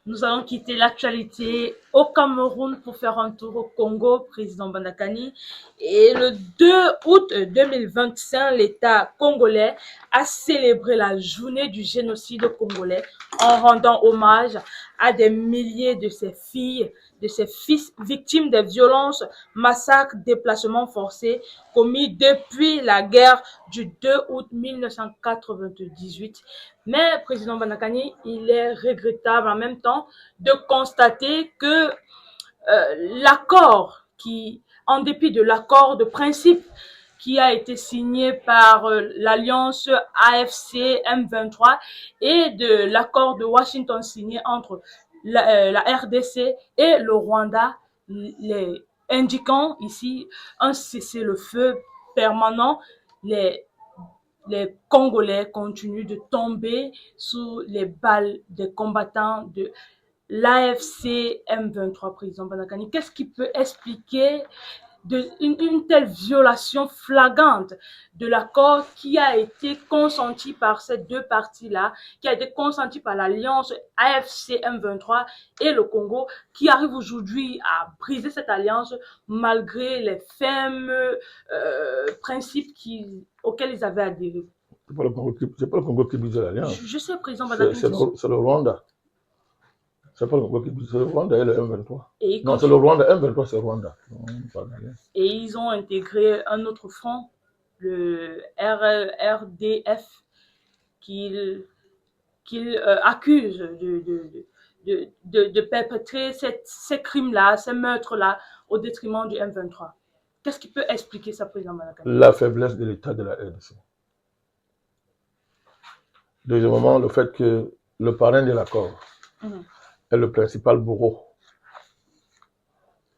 Nous allons quitter l'actualité au Cameroun pour faire un tour au Congo, président Bandakani. Et le 2 août 2025, l'État congolais a célébré la journée du génocide congolais en rendant hommage à des milliers de ses filles, de ses fils victimes des violences, massacres, déplacements forcés commis depuis la guerre du 2 août 1998. Mais, président Bandakani, il est regrettable en même temps de constater que l'accord en dépit de l'accord de principe qui a été signé par l'alliance AFC M23 et de l'accord de Washington signé entre la RDC et le Rwanda, indiquant ici un cessez-le-feu permanent. Les Congolais continuent de tomber sous les balles des combattants de l'AFC M23, président Banakani. Qu'est-ce qui peut expliquer une telle violation flagrante de l'accord qui a été consenti par ces deux parties-là, qui a été consenti par l'alliance AFC M23 et le Congo, qui arrive aujourd'hui à briser cette alliance malgré les fermes principes auxquels ils avaient adhéré? C'est pas le Congo qui brise l'alliance. Je sais, président Badakine. C'est le Rwanda. C'est pas le Congo qui brise, c'est le Rwanda et le M23. Non, c'est le Rwanda, M23 c'est le Rwanda. Non, et ils ont intégré un autre front, le RDF, qu'ils accusent de perpétrer ces crimes-là, ces meurtres-là, au détriment du M23. Qu'est-ce qui peut expliquer ça, président Badakine? La faiblesse de l'État de la RDC. Deuxièmement, le fait que le parrain de l'accord est le principal bourreau.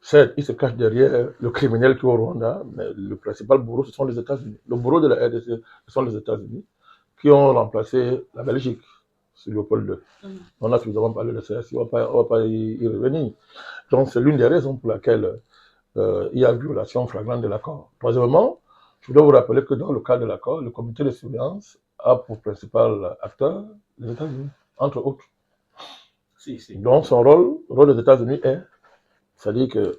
Certes, il se cache derrière le criminel qui est au Rwanda, mais le principal bourreau, ce sont les États-Unis. Le bourreau de la RDC, ce sont les États-Unis qui ont remplacé la Belgique sur Léopold II. On a suffisamment parlé de ça, on ne va pas y revenir. Donc, c'est l'une des raisons pour laquelle il y a violation flagrante de l'accord. Troisièmement, je dois vous rappeler que dans le cadre de l'accord, le comité de surveillance a pour principal acteur les États-Unis, entre autres. Donc, son rôle, le rôle des États-Unis est, c'est-à-dire que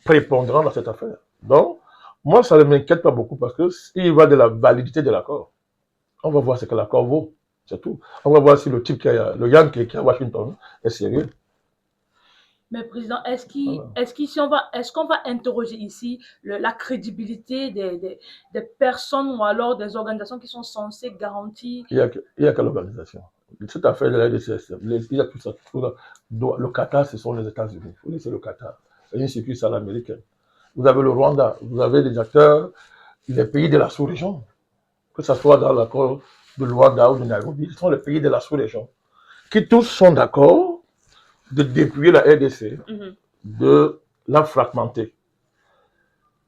prépondérant dans cette affaire. Donc, moi, ça ne m'inquiète pas beaucoup parce que s'il va de la validité de l'accord, on va voir ce que l'accord vaut, c'est tout. On va voir si le type le Yann qui est à Washington est sérieux. Mais président, est-ce qu'on va interroger ici la crédibilité des personnes ou alors des organisations qui sont censées garantir? Il y a quelle organisation? Cette affaire de la RDC, il y a tout ça. Le Qatar, ce sont les États-Unis. Vous laissez le Qatar. C'est une succursale américaine. Vous avez le Rwanda, vous avez des acteurs des pays de la sous-région. Que ce soit dans l'accord de Luanda ou de Nairobi, ce sont les pays de la sous-région qui tous sont d'accord de dépouiller la RDC, de la fragmenter,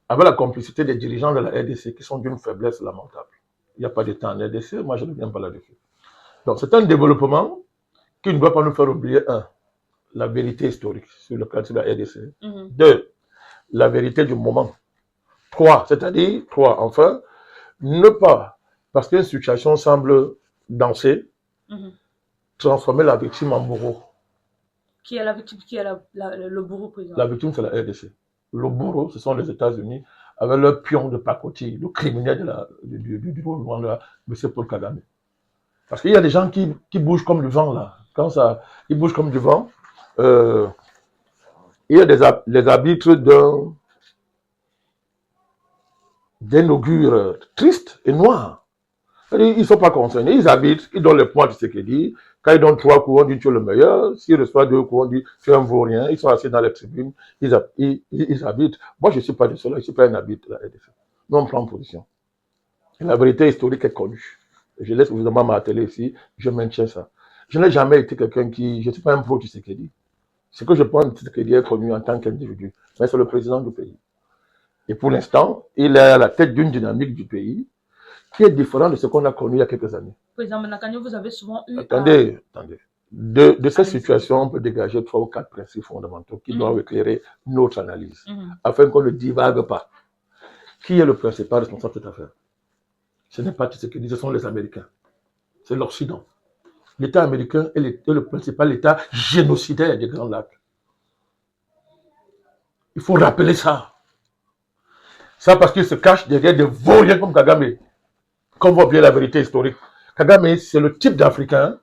avec la complicité des dirigeants de la RDC qui sont d'une faiblesse lamentable. Il n'y a pas de temps en RDC, moi je ne viens pas là-dessus. Donc c'est un développement qui ne doit pas nous faire oublier, la vérité historique sur le cadre de la RDC. Deux, la vérité du moment. Enfin, ne pas, parce qu'une situation semble danser, transformer la victime en bourreau. Qui est la victime? Qui est le bourreau, président? La victime, c'est la RDC. Le bourreau, ce sont les États-Unis, avec leur pion de pacotille, le criminel du Rwanda, M. Paul Kagame. Parce qu'il y a des gens qui bougent comme du vent, là. Ils bougent comme du vent. Il y a les arbitres d'un augure triste et noir. Ils ne sont pas concernés. Ils habitent, ils donnent les points de ce qu'ils disent. Quand ils donnent 3 coups, on dit tu es le meilleur. S'ils reçoivent 2 coups, on dit tu es un vaurien. Ils sont assis dans les tribunes. Ils habitent. Moi, je ne suis pas de cela. Je ne suis pas un habit de la RDC. Mais on prend position. Et la vérité historique est connue. Je laisse évidemment ma télé ici. Je maintiens ça. Je n'ai jamais été quelqu'un qui... Je ne suis pas un pro de ce qu'il dit. Ce que je pense de ce qu'il dit est connu en tant qu'individu. Mais c'est le président du pays. Et pour l'instant, il est à la tête d'une dynamique du pays qui est différent de ce qu'on a connu il y a quelques années. Président Banakani, vous avez souvent eu... Attendez. De cette situation, on peut dégager 3 ou 4 principes fondamentaux qui doivent éclairer notre analyse, afin qu'on ne divague pas. Qui est le principal responsable de cette affaire? Ce n'est pas ce qu'ils disent, ce sont les Américains. C'est l'Occident. l'État américain est le principal État génocidaire des Grands Lacs. Il faut rappeler ça. Ça parce qu'il se cache derrière des vauriens comme Kagame. Qu'on voit bien la vérité historique. Kagame, c'est le type d'Africain.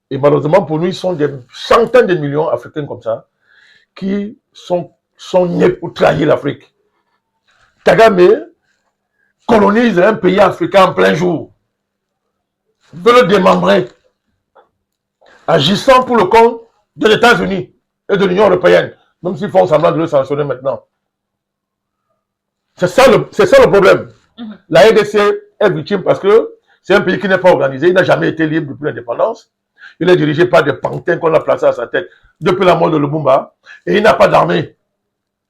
Et malheureusement, pour nous, ils sont des centaines de millions d'Africains comme ça, qui sont nés pour trahir l'Afrique. Kagame colonise un pays africain en plein jour, veut le démembrer, agissant pour le compte des États-Unis et de l'Union européenne, même s'ils font semblant de le sanctionner maintenant. C'est ça le problème. La RDC est victime parce que c'est un pays qui n'est pas organisé, il n'a jamais été libre depuis l'indépendance. Il est dirigé par des pantins qu'on a placés à sa tête depuis la mort de Lumumba et il n'a pas d'armée.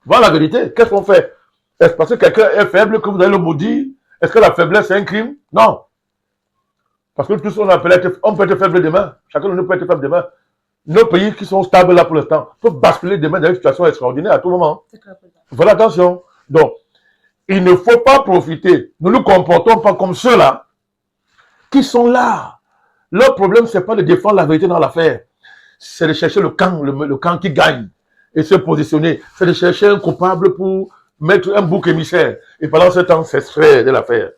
Voilà la vérité. Qu'est-ce qu'on fait? Est-ce parce que quelqu'un est faible que vous allez le maudire? Est-ce que la faiblesse est un crime? Non. Parce que tous on peut être faible demain. Chacun de nous peut être faible demain. Nos pays qui sont stables là pour l'instant peuvent basculer demain dans une situation extraordinaire à tout moment. Voilà, attention. Donc, il ne faut pas profiter. Nous ne nous comportons pas comme ceux-là qui sont là. Leur problème, ce n'est pas de défendre la vérité dans l'affaire. C'est de chercher le camp qui gagne et se positionner. C'est de chercher un coupable pour mettre un bouc émissaire. Et pendant ce temps, s'extraire de l'affaire.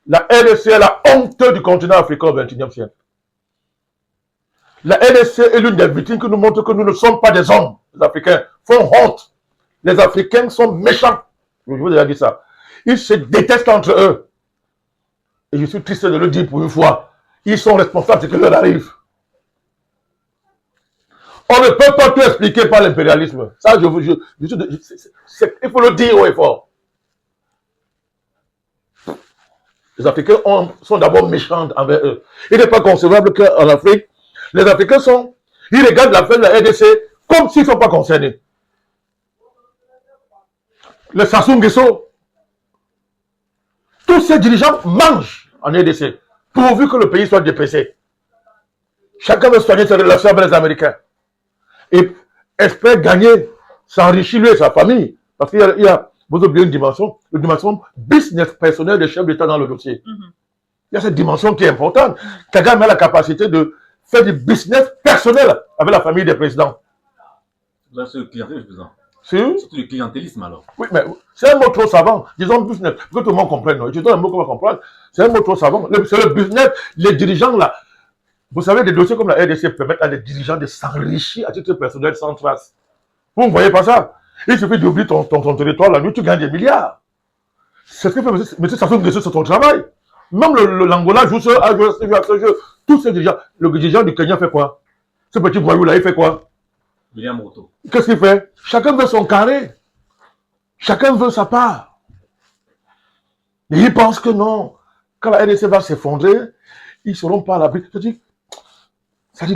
La RDC est la honte du continent africain au XXIe siècle. La RDC est l'une des victimes qui nous montre que nous ne sommes pas des hommes. Les Africains font honte. Les Africains sont méchants. Je vous ai déjà dit ça. Ils se détestent entre eux. Et je suis triste de le dire pour une fois. Ils sont responsables de ce qui leur arrive. On ne peut pas tout expliquer par l'impérialisme. Ça, il faut le dire haut et fort. Les Africains sont d'abord méchants envers eux. Il n'est pas concevable qu'en Afrique, les Africains ils regardent l'affaire de la RDC comme s'ils ne sont pas concernés. Le Sassou Nguesso, tous ces dirigeants mangent en RDC, pourvu que le pays soit dépassé. Chacun veut soigner ses relations avec les Américains. Et espère gagner, s'enrichir lui et sa famille. Parce qu'il y a, vous oubliez une dimension business personnel des chefs d'État dans le dossier. Il y a cette dimension qui est importante. Kagame a la capacité de faire du business personnel avec la famille des présidents. Là, c'est le clientélisme, président. C'est le clientélisme, alors. Oui, mais c'est un mot trop savant. Disons business, pour que tout le monde comprenne. Non? Je donne un mot qu'on va comprendre. C'est un mot trop savant. C'est le business, les dirigeants là. Vous savez, des dossiers comme la RDC permettent à des dirigeants de s'enrichir à titre personnel sans trace. Vous ne voyez pas ça? Il suffit d'oublier ton territoire, la nuit, tu gagnes des milliards. C'est ce que fait M. Sassou Nguesso, c'est ton travail. Même l'Angola joue ce jeu. Tous ces dirigeants, le dirigeant du Kenya fait quoi? Ce petit voyou là, il fait quoi? William Ruto. Qu'est-ce qu'il fait? Chacun veut son carré. Chacun veut sa part. Et ils pensent que non. Quand la RDC va s'effondrer, ils ne seront pas à l'abri. C'est-à-dire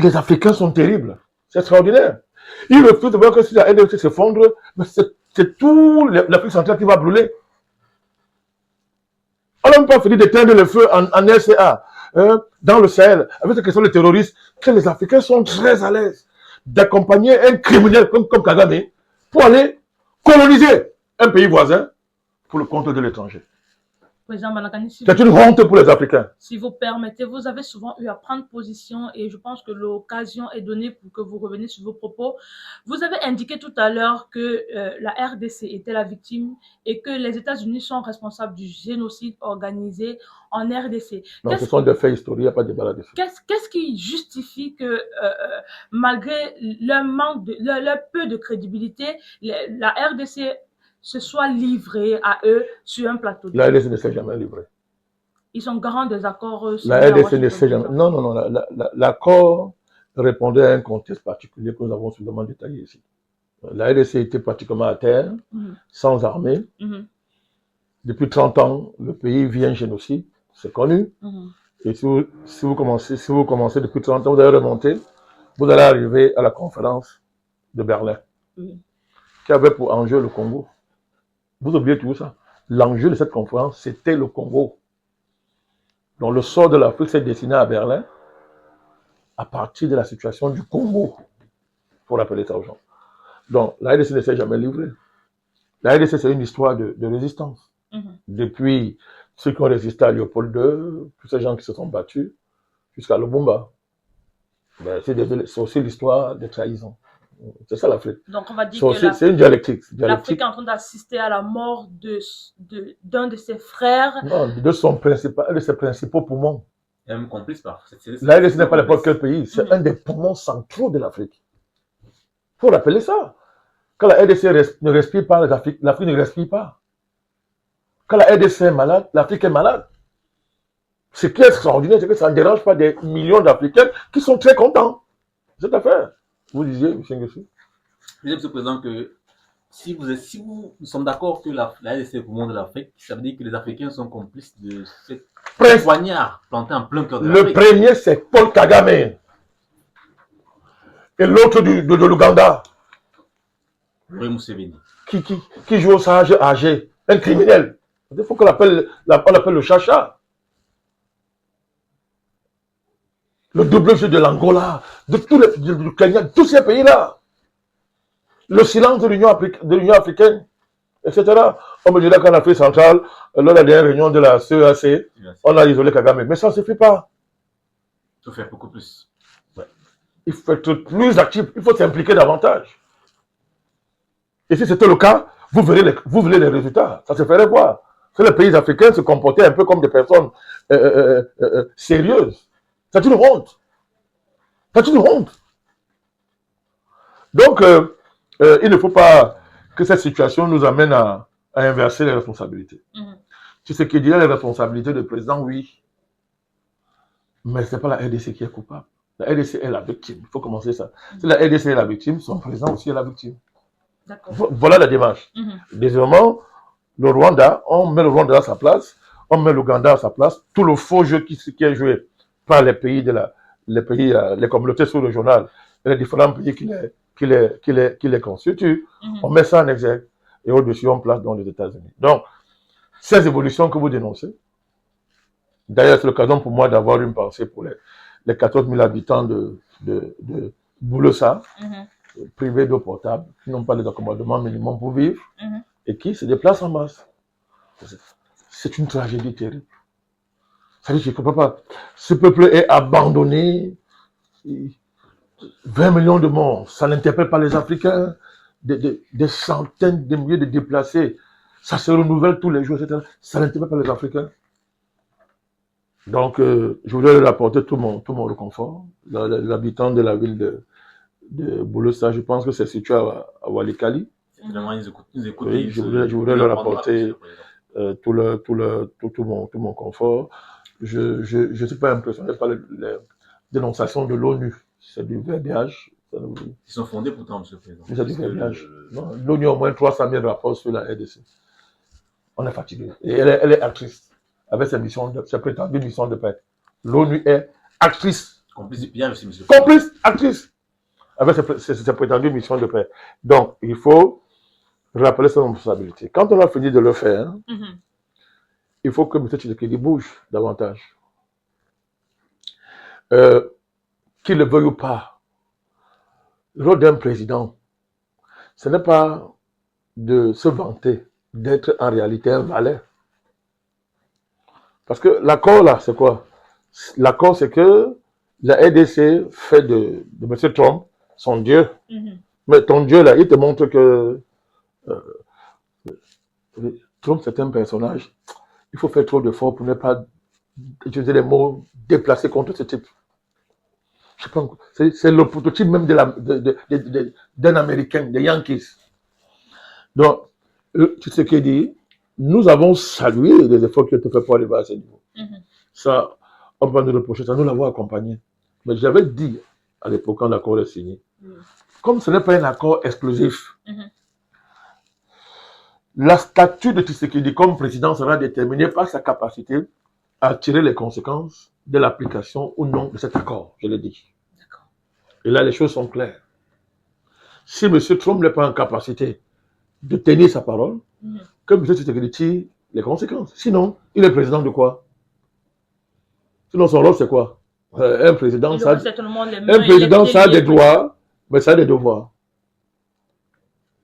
que les Africains sont terribles. C'est extraordinaire. Ils refusent de voir que si la RDC s'effondre, c'est tout l'Afrique centrale qui va brûler. On n'a même pas fini d'éteindre le feu en RCA, dans le Sahel, avec cette question des terroristes, que les Africains sont très à l'aise d'accompagner un criminel comme Kagame pour aller coloniser un pays voisin pour le compte de l'étranger. Président Malakani, c'est une honte pour les Africains. Si vous permettez, vous avez souvent eu à prendre position et je pense que l'occasion est donnée pour que vous reveniez sur vos propos. Vous avez indiqué tout à l'heure que la RDC était la victime et que les États-Unis sont responsables du génocide organisé en RDC. Non, ce sont des faits historiques, il n'y a pas de débat là-dessus. Qu'est-ce qui justifie que, malgré leur peu de crédibilité, la RDC se soit livré à eux sur un plateau. La RDC ne s'est jamais livrée. Ils sont garants des accords. La RDC ne s'est jamais. Non. L'accord répondait à un contexte particulier que nous avons suffisamment détaillé ici. La RDC était pratiquement à terre, sans armée. Depuis 30 ans, le pays vit un génocide, c'est connu. Et si vous commencez depuis 30 ans, vous allez remonter, vous allez arriver à la conférence de Berlin, qui avait pour enjeu le Congo. Vous oubliez tout ça. L'enjeu de cette conférence, c'était le Congo. Donc le sort de l'Afrique s'est dessiné à Berlin à partir de la situation du Congo. Il faut rappeler ça aux gens. Donc la RDC ne s'est jamais livrée. La RDC, c'est une histoire de résistance. Depuis ceux qui ont résisté à Léopold II, tous ces gens qui se sont battus, jusqu'à Lumumba. Ben, c'est aussi l'histoire des trahisons. C'est ça l'Afrique. Donc, on va dire que C'est une dialectique. l'Afrique est en train d'assister à la mort d'un de ses frères. Non, de ses principaux poumons. Et même complice par. La RDC n'est pas n'importe quel pays, c'est un des poumons centraux de l'Afrique. Il faut rappeler ça. Quand la RDC ne respire pas, l'Afrique ne respire pas. Quand la RDC est malade, l'Afrique est malade. Ce qui est extraordinaire, c'est que ça ne dérange pas des millions d'Africains qui sont très contents. C'est cette affaire. Vous disiez, M. Nguessu. Je disais, M. le Président, que si nous sommes d'accord que la RDC est le poumon de l'Afrique, ça veut dire que les Africains sont complices de cette poignard planté en plein cœur de l'Afrique. Le premier, c'est Paul Kagame. Et l'autre de l'Ouganda. Louis Museveni. Qui joue au sage âgé. Un criminel. Il faut qu'on l'appelle le chacha. Le double jeu de l'Angola, du Kenya, de tous ces pays-là. Le silence de l'Union africaine, etc. On me dirait qu'en Afrique centrale, lors de la dernière réunion de la CEAC, on a isolé Kagame. Mais ça ne suffit pas. Il faut faire beaucoup plus. Ouais. Il faut être plus actif, il faut s'impliquer davantage. Et si c'était le cas, vous verrez les résultats. Ça se ferait voir. Si les pays africains se comportaient un peu comme des personnes sérieuses. C'est une honte. C'est une honte. Donc, il ne faut pas que cette situation nous amène à inverser les responsabilités. Tu sais qu'il y a les responsabilités du président, oui. Mais ce n'est pas la RDC qui est coupable. La RDC est la victime. Il faut commencer ça. Si la RDC est la victime, son président aussi est la victime. Voilà la démarche. Deuxièmement, le Rwanda, on met le Rwanda à sa place, on met l'Ouganda à sa place. Tout le faux jeu qui est joué par les pays les communautés sous-régionales et les différents pays qui les constituent, on met ça en exergue et au-dessus on place dans les États-Unis. Donc, ces évolutions que vous dénoncez, d'ailleurs c'est l'occasion pour moi d'avoir une pensée pour les 14 000 habitants de Boulosa, privés d'eau potable, qui n'ont pas les accommodements minimums pour vivre et qui se déplacent en masse. C'est une tragédie terrible. Ça veut dire que je ne comprends pas. Ce peuple est abandonné. 20 millions de morts. Ça n'interpelle pas les Africains. Des centaines de milliers de déplacés. Ça se renouvelle tous les jours, etc. Ça n'interpelle pas les Africains. Donc, je voudrais leur apporter tout mon réconfort. L'habitant de la ville de Boulosa, je pense que c'est situé à Walikali. Oui, je voudrais leur apporter tout mon confort. Je ne suis pas impressionné par les dénonciations de l'ONU. C'est du verbiage. Ils sont fondés pourtant, M. le Président. C'est du verbiage. L'ONU a au moins 300 000 rapports sur la RDC. On est fatigué. Et elle est actrice avec ses prétendues missions de paix. L'ONU est actrice. Complice du pillage aussi, M. le Président. Complice, actrice avec ses prétendues missions de paix. Donc, il faut rappeler ses responsabilités. Quand on a fini de le faire, il faut que M. Tshisekedi bouge davantage. Qu'il le veuille ou pas, le rôle d'un président, ce n'est pas de se vanter d'être en réalité un valet. Parce que l'accord là, c'est quoi? L'accord, c'est que la RDC fait de M. Trump son Dieu. Mais ton Dieu là, il te montre que Trump, c'est un personnage. Il faut faire trop d'efforts pour ne pas utiliser les mots déplacés contre ce type. Je sais pas, c'est le prototype même d'un Américain, des Yankees. Donc, tu sais ce qu'il dit, nous avons salué les efforts qui ont été faits pour arriver à ce niveau. Ça, on peut nous reprocher, ça nous l'avons accompagné. Mais j'avais dit à l'époque quand l'accord est signé, comme ce n'est pas un accord exclusif, la statue de Tshisekedi comme président sera déterminée par sa capacité à tirer les conséquences de l'application ou non de cet accord, je l'ai dit. Et là, les choses sont claires. Si M. Trump n'est pas en capacité de tenir sa parole, que M. Tshisekedi tire les conséquences. Sinon, il est président de quoi? Sinon, son rôle, c'est quoi? Un président, ça a des droits, mais ça a des devoirs.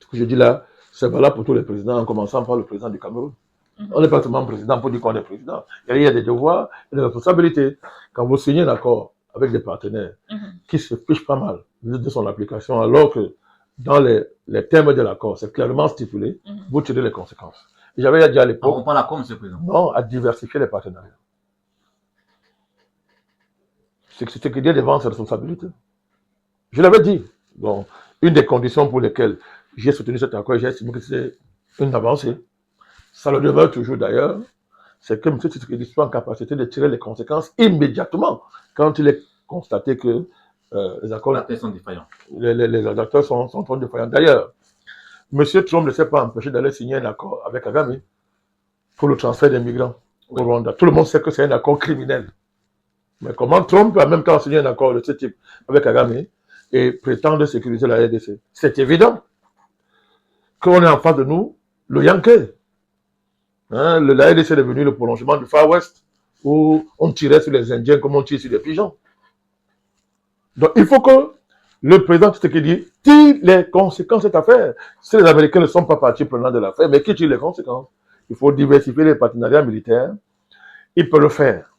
Ce que je dis là, c'est valable pour tous les présidents, en commençant par le président du Cameroun. On n'est pas seulement président pour dire qu'on est président. Il y a des devoirs et des responsabilités. Quand vous signez un accord avec des partenaires qui se fichent pas mal de son application, alors que dans les termes de l'accord, c'est clairement stipulé, vous tirez les conséquences. Et j'avais dit à l'époque... On prend l'accord, M. le Président. Non, à diversifier les partenariats. C'est ce qui dit devant ses responsabilités. Je l'avais dit. Donc, une des conditions pour lesquelles j'ai soutenu cet accord, j'ai estimé que c'est une avancée. Ça le demeure toujours d'ailleurs. C'est que M. Tshisekedi soit en capacité de tirer les conséquences immédiatement quand il est constaté que les accords sont défaillants. Les acteurs sont trop défaillants. D'ailleurs, M. Trump ne s'est pas empêché d'aller signer un accord avec Kagame pour le transfert des migrants au Rwanda. Tout le monde sait que c'est un accord criminel. Mais comment Trump peut en même temps signer un accord de ce type avec Kagame et prétendre sécuriser la RDC? C'est évident qu'on est en face de nous le Yankee. Hein, la RDC est devenu le prolongement du Far West où on tirait sur les Indiens comme on tire sur des pigeons. Donc il faut que le président Tshisekedi tire les conséquences de cette affaire. Si les Américains ne sont pas partis prenants de l'affaire, mais qui tire les conséquences? Il faut diversifier les partenariats militaires. Il peut le faire.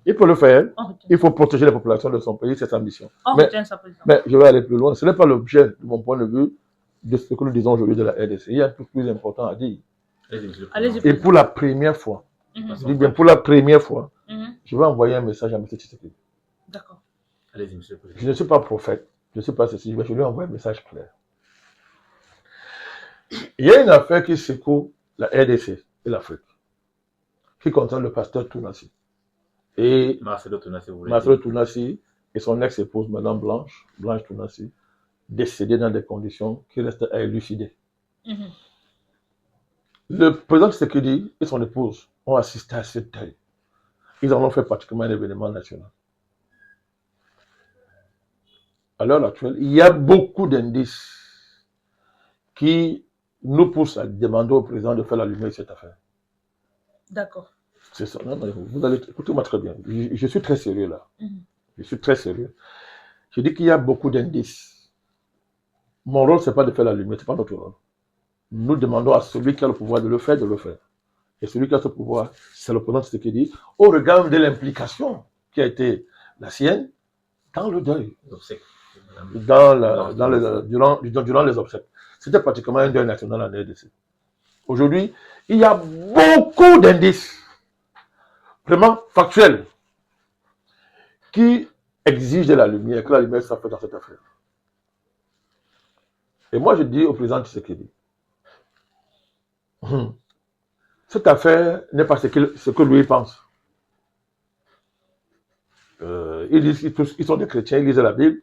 Il peut le faire. Il faut protéger la population de son pays, c'est sa mission. Mais je vais aller plus loin. Ce n'est pas l'objet, de mon point de vue, de ce que nous disons aujourd'hui de la RDC. Il y a un truc plus important à dire. Et pour la première fois, je dis bien pour la première fois, je vais envoyer un message à M. Tshisekedi. D'accord. Allez-y, monsieur le Président. Je ne suis pas prophète, je ne sais pas ceci, mais je lui envoie un message clair. Il y a une affaire qui secoue la RDC et l'Afrique, qui concerne le pasteur Tounassi. Et Marcelo Tounassi et son ex-épouse, Madame Blanche Tounassi, décédés dans des conditions qui restent à élucider. Le président Tshisekedi et son épouse ont assisté à ce deuil. Ils en ont fait pratiquement un événement national. À l'heure actuelle, il y a beaucoup d'indices qui nous poussent à demander au président de faire la lumière sur cette affaire. D'accord. C'est ça. Non, vous allez écoutez-moi très bien. Je suis très sérieux là. Je suis très sérieux. Je dis qu'il y a beaucoup d'indices. Mon rôle, ce n'est pas de faire la lumière, ce n'est pas notre rôle. Nous demandons à celui qui a le pouvoir de le faire, de le faire. Et celui qui a ce pouvoir, c'est le président Tshisekedi, au regard de l'implication qui a été la sienne dans le deuil. Durant les obsèques. C'était pratiquement un deuil national en RDC. Aujourd'hui, il y a beaucoup d'indices, vraiment factuels, qui exigent de la lumière, que la lumière soit faite dans cette affaire. Et moi, je dis au président Tshisekedi, cette affaire n'est pas ce que lui pense. Ils disent qu'ils sont des chrétiens, ils lisent la Bible.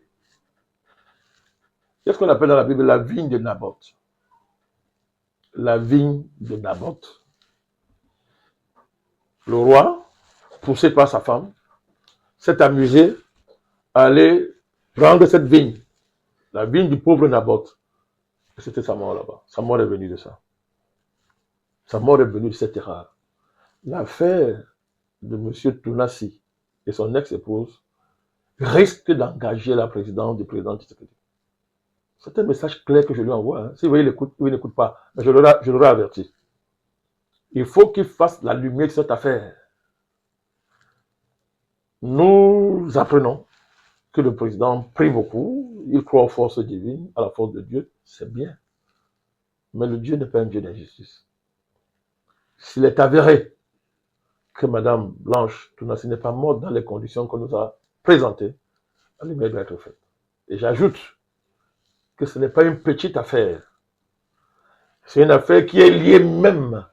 Qu'est-ce qu'on appelle dans la Bible la vigne de Naboth? La vigne de Naboth. Le roi, poussé par sa femme, s'est amusé à aller prendre cette vigne, la vigne du pauvre Naboth. Et c'était sa mort là-bas. Sa mort est venue de ça. Sa mort est venue de cette erreur. L'affaire de M. Tounassi et son ex-épouse risque d'engager la présidence du président Tshisekedi. C'est un message clair que je lui envoie. Hein. Si vous voyez, il écoute ou il n'écoute pas, mais je l'aurai averti. Il faut qu'il fasse la lumière de cette affaire. Nous apprenons que le président prie beaucoup, il croit aux forces divines, à la force de Dieu, c'est bien. Mais le Dieu n'est pas un Dieu d'injustice. S'il est avéré que Madame Blanche Tounassi n'est pas morte dans les conditions qu'on nous a présentées, la lumière doit être faite. Et j'ajoute que ce n'est pas une petite affaire. C'est une affaire qui est liée même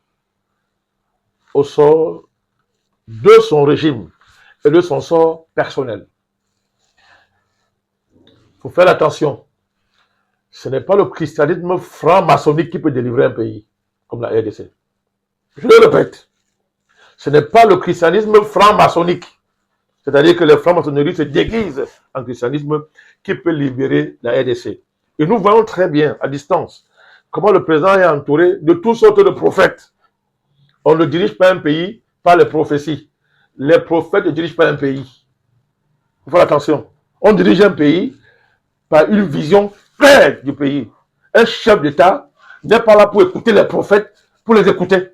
au sort de son régime et de son sort personnel. Il faut faire attention. Ce n'est pas le christianisme franc-maçonnique qui peut délivrer un pays, comme la RDC. Je le répète. Ce n'est pas le christianisme franc-maçonnique, c'est-à-dire que les francs-maçonneries se déguisent en christianisme, qui peut libérer la RDC. Et nous voyons très bien, à distance, comment le président est entouré de toutes sortes de prophètes. On ne dirige pas un pays par les prophéties. Les prophètes ne dirigent pas un pays. Il faut faire attention. On dirige un pays par une vision claire du pays. Un chef d'État n'est pas là pour écouter les prophètes, pour les écouter.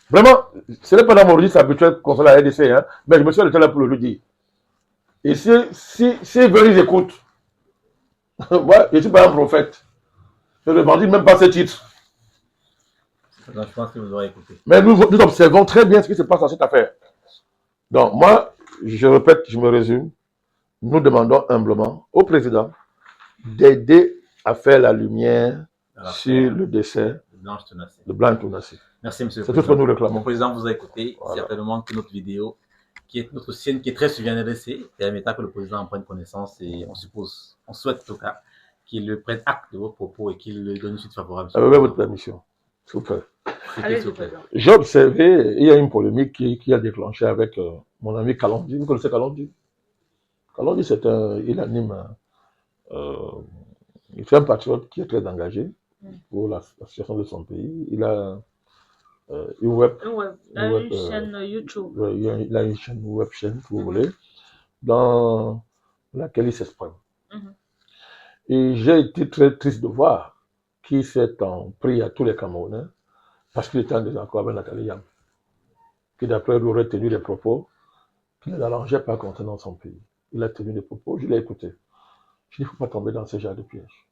Vraiment, ce n'est pas dans mon registre habituel concernant la RDC, hein, mais je me suis arrêté là pour le dire. Et si ils écoutent, ouais, je ne suis pas un prophète. Je ne revendique même pas ce titre. Donc, je pense que vous aurez écouté. Mais nous observons très bien ce qui se passe dans cette affaire. Donc, moi, je répète, je me résume. Nous demandons humblement au président d'aider à faire la lumière sur le décès de Blanche Tounassi. Merci, monsieur le président. C'est tout ce que nous réclamons. Le président vous a écouté. Voilà. Certainement que notre vidéo, qui est notre chaîne qui est très suivie en RDC, permettra que le président en prenne connaissance et on suppose, on souhaite en tout cas, qu'il prenne acte de vos propos et qu'il donne une suite favorable. Avec votre permission, s'il vous plaît. Allez, j'ai observé, il y a une polémique qui a déclenché avec mon ami Kalonji. Vous connaissez Kalonji? Kalonji, il anime, il fait un patriote qui est très engagé pour la situation de son pays. Il a une chaîne YouTube. Il a une chaîne web chaîne, si vous voulez, dans laquelle il s'exprime. Et j'ai été très triste de voir qu'il s'est en pris à tous les Camerounais parce qu'il était en désaccord avec Nathalie Yam, qui d'après lui aurait tenu des propos qui ne l'arrangeaient pas concernant son pays. Il a tenu des propos, je l'ai écouté. Je dis, il ne faut pas tomber dans ce genre de piège.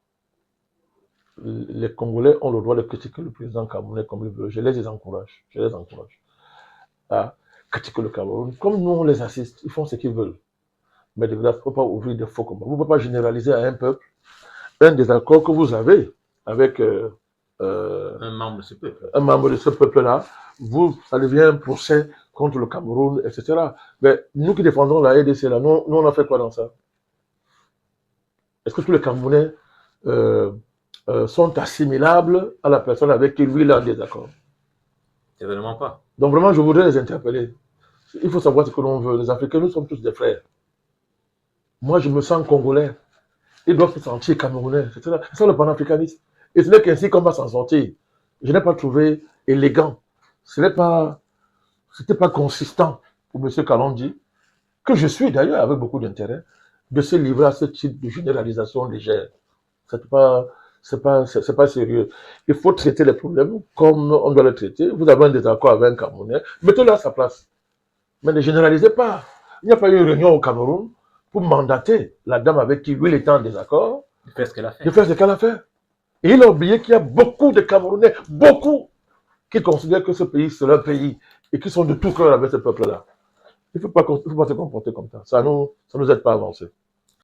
Les Congolais ont le droit de critiquer le président camerounais comme ils veulent. Je les encourage à critiquer le Cameroun. Comme nous, on les assiste, ils font ce qu'ils veulent. Mais de grâce, il ne faut pas ouvrir des faux combats. Vous ne pouvez pas généraliser à un peuple un désaccord que vous avez avec un membre de ce peuple. Un membre de ce peuple-là. Ça devient un procès contre le Cameroun, etc. Mais nous qui défendons la RDC, là, nous on a fait quoi dans ça? Est-ce que tous les Camerounais sont assimilables à la personne avec qui lui il a un désaccord? Certainement pas. Donc vraiment, je voudrais les interpeller. Il faut savoir ce que l'on veut. Les Africains, nous sommes tous des frères. Moi, je me sens congolais. Ils doivent se sentir camerounais. C'est ça le panafricanisme. Et ce n'est qu'ainsi qu'on va s'en sortir. Je n'ai pas trouvé élégant. C'était pas consistant pour M. Kalonji, que je suis d'ailleurs avec beaucoup d'intérêt, de se livrer à ce type de généralisation légère. C'est pas sérieux. Il faut traiter les problèmes comme on doit les traiter. Vous avez un désaccord avec un Camerounais, mettez-le à sa place. Mais ne généralisez pas. Il n'y a pas eu une réunion au Cameroun pour mandater la dame avec qui lui il était en désaccord de faire ce qu'elle a fait. De faire ce qu'elle a fait. Et il a oublié qu'il y a beaucoup de Camerounais, beaucoup, qui considèrent que ce pays c'est leur pays et qui sont de tout cœur avec ce peuple-là. Il ne faut pas se comporter comme ça. Ça nous aide pas à avancer.